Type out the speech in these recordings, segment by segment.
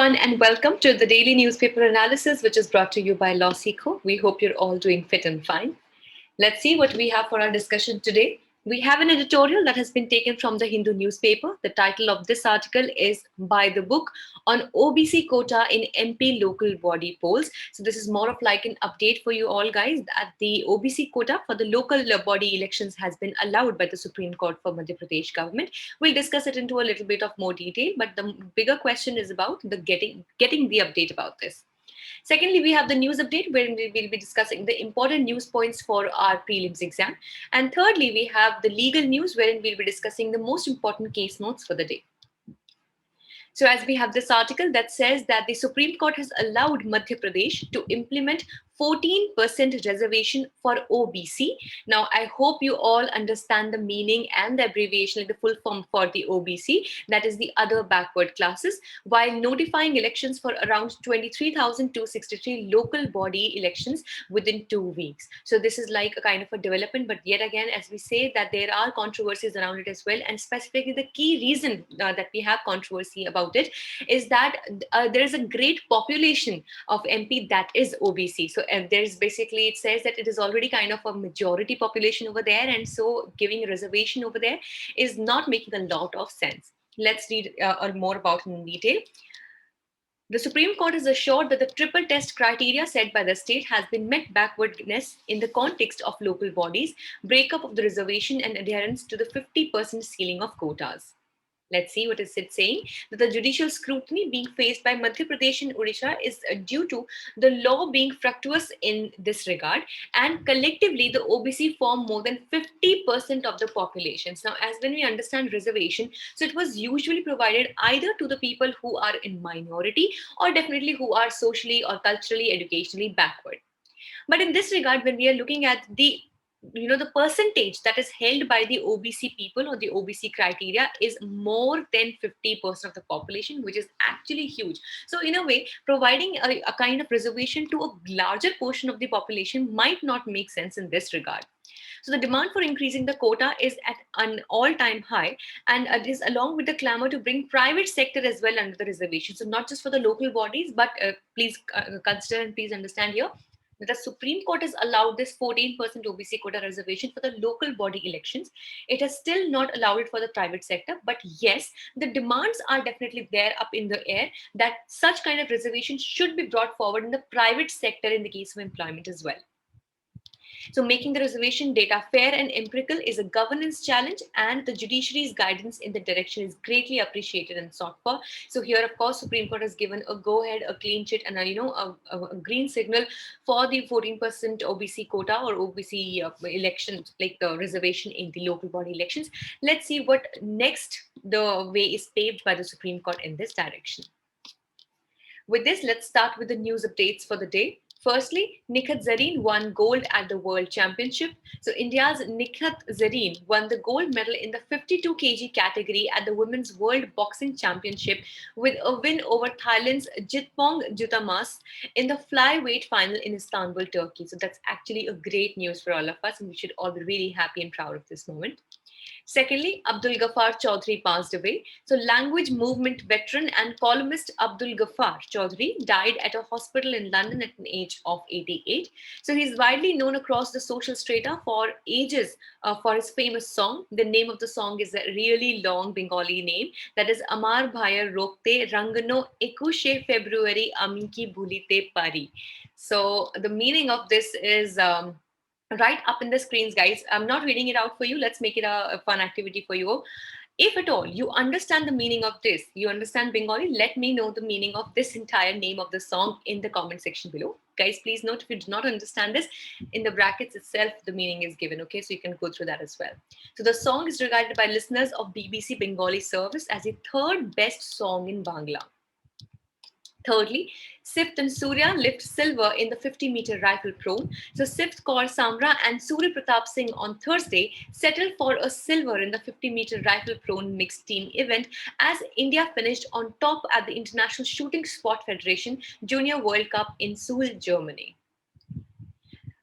everyone, and welcome to the daily newspaper analysis, which is brought to you by LawSikho. We hope you're all doing fit and fine. Let's see what we have for our discussion today. We have an editorial that has been taken from the Hindu newspaper. The title of this article is By the Book on OBC quota in MP local body polls. So, this is more of like an update for you all, guys, that the OBC quota for the local body elections has been allowed by the Supreme Court for Madhya Pradesh government. We'll discuss it into a little bit of more detail, but the bigger question is about the getting the update about this. Secondly, we have the news update wherein we will be discussing the important news points for our prelims exam. And thirdly, we have the legal news wherein we'll be discussing the most important case notes for the day. So, as we have this article that says that the Supreme Court has allowed Madhya Pradesh to implement 14% reservation for OBC. Now, I hope you all understand the meaning and the abbreviation, like the full form for the OBC, that is the other backward classes, while notifying elections for around 23,263 local body elections within 2 weeks. So, this is like a kind of a development, but yet again, as we say, that there are controversies around it as well. And specifically, the key reason that we have controversy about it is that there is a great population of MP that is OBC. So there's basically, it says that it is already kind of a majority population over there, and so giving a reservation over there is not making a lot of sense. Let's read more about it in detail. The Supreme Court is assured that the triple test criteria set by the state has been met backwardness in the context of local bodies, breakup of the reservation, and adherence to the 50% ceiling of quotas. Let's see what is it saying. That the judicial scrutiny being faced by Madhya Pradesh and Odisha is due to the law being fructuous in this regard, and collectively the OBC form more than 50% of the populations. Now, as when we understand reservation, so it was usually provided either to the people who are in minority or definitely who are socially or culturally, educationally backward. But in this regard, when we are looking at the the percentage that is held by the OBC people or the OBC criteria is more than 50% of the population, which is actually huge. So in a way, providing a kind of reservation to a larger portion of the population might not make sense in this regard. So the demand for increasing the quota is at an all-time high, and it is along with the clamor to bring private sector as well under the reservation. So not just for the local bodies, but please consider and please understand here that the Supreme Court has allowed this 14% OBC quota reservation for the local body elections. It has still not allowed it for the private sector, but yes, the demands are definitely there up in the air that such kind of reservations should be brought forward in the private sector in the case of employment as well. So making the reservation data fair and empirical is a governance challenge, and the judiciary's guidance in the direction is greatly appreciated and sought for. So here, of course, Supreme Court has given a go-ahead, a clean chit, and a green signal for the 14% OBC quota or OBC elections, like the reservation in the local body elections. Let's see what next the way is paved by the Supreme Court in this direction. With this, let's start with the news updates for the day. Firstly, Nikhat Zareen won gold at the World Championship. So India's Nikhat Zareen won the gold medal in the 52 kg category at the Women's World Boxing Championship with a win over Thailand's Jitpong Jutamas in the flyweight final in Istanbul, Turkey. So that's actually a great news for all of us, and we should all be really happy and proud of this moment. Secondly, Abdul Gaffar Chowdhary passed away. So, language movement veteran and columnist Abdul Gaffar Chowdhary died at a hospital in London at an age of 88. So, he's widely known across the social strata for ages for his famous song. The name of the song is a really long Bengali name, that is Amar Bhaiar Rokte Rangano 21 February Aminki Bhulite Pari. So, the meaning of this is right up in the screens, guys. I'm not reading it out for you. Let's make it a fun activity for you. If at all you understand the meaning of this, you understand Bengali, let me know the meaning of this entire name of the song in the comment section below. Guys, please note if you do not understand this, in the brackets itself, the meaning is given, okay? So you can go through that as well. So the song is regarded by listeners of BBC Bengali service as the third best song in Bangla. Thirdly, Sift and Surya lift silver in the 50-meter rifle prone. So Sift Kaur Samra and Surya Pratap Singh on Thursday settled for a silver in the 50-meter rifle prone mixed team event as India finished on top at the International Shooting Sport Federation Junior World Cup in Seoul, Germany.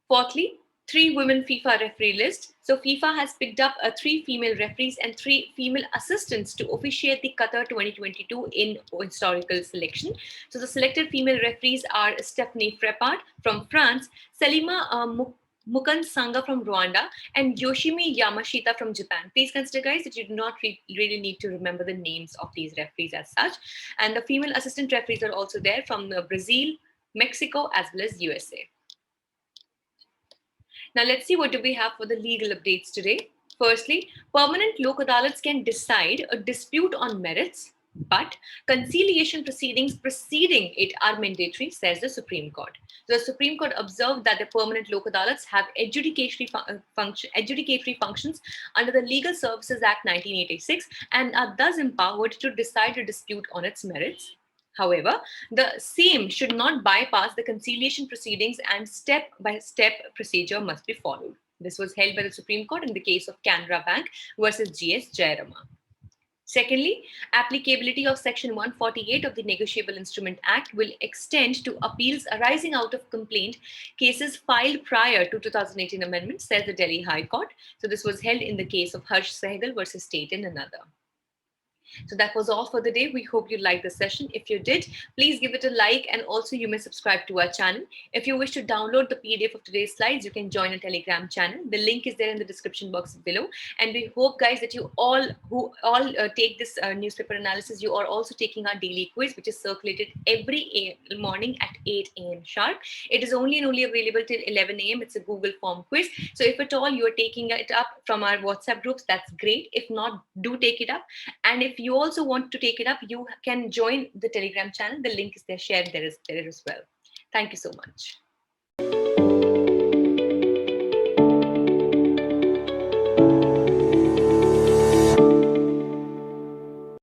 Fourthly, 3 women FIFA referee list. So FIFA has picked up 3 female referees and 3 female assistants to officiate the Qatar 2022 in historical selection. So the selected female referees are Stephanie Frappard from France, Salima Mukan Sanga from Rwanda, and Yoshimi Yamashita from Japan. Please consider, guys, that you do not really need to remember the names of these referees as such. And the female assistant referees are also there from Brazil, Mexico, as well as USA. Now let's see what do we have for the legal updates today. Firstly, permanent Lok Adalats can decide a dispute on merits, but conciliation proceedings preceding it are mandatory, says the Supreme Court. The Supreme Court observed that the permanent Lok Adalats have adjudicatory functions under the Legal Services Act 1986 and are thus empowered to decide a dispute on its merits. However, the same should not bypass the conciliation proceedings and step-by-step procedure must be followed. This was held by the Supreme Court in the case of Canara Bank versus GS Jayarama. Secondly, applicability of Section 148 of the Negotiable Instrument Act will extend to appeals arising out of complaint cases filed prior to 2018 amendment, says the Delhi High Court. So this was held in the case of Sehgal versus State in another. So that was all for the day. We hope you liked the session. If you did, please give it a like, and also you may subscribe to our channel. If you wish to download the PDF of today's slides, you can join a Telegram channel. The link is there in the description box below. And we hope, guys, that you all take this newspaper analysis, you are also taking our daily quiz, which is circulated every morning at 8 a.m. sharp. It is only available till 11 a.m. It's a Google form quiz. So if at all you are taking it up from our WhatsApp groups, that's great. If not, do take it up. And if you also want to take it up, you can join the Telegram channel. The link is there, shared there as well. Thank you so much.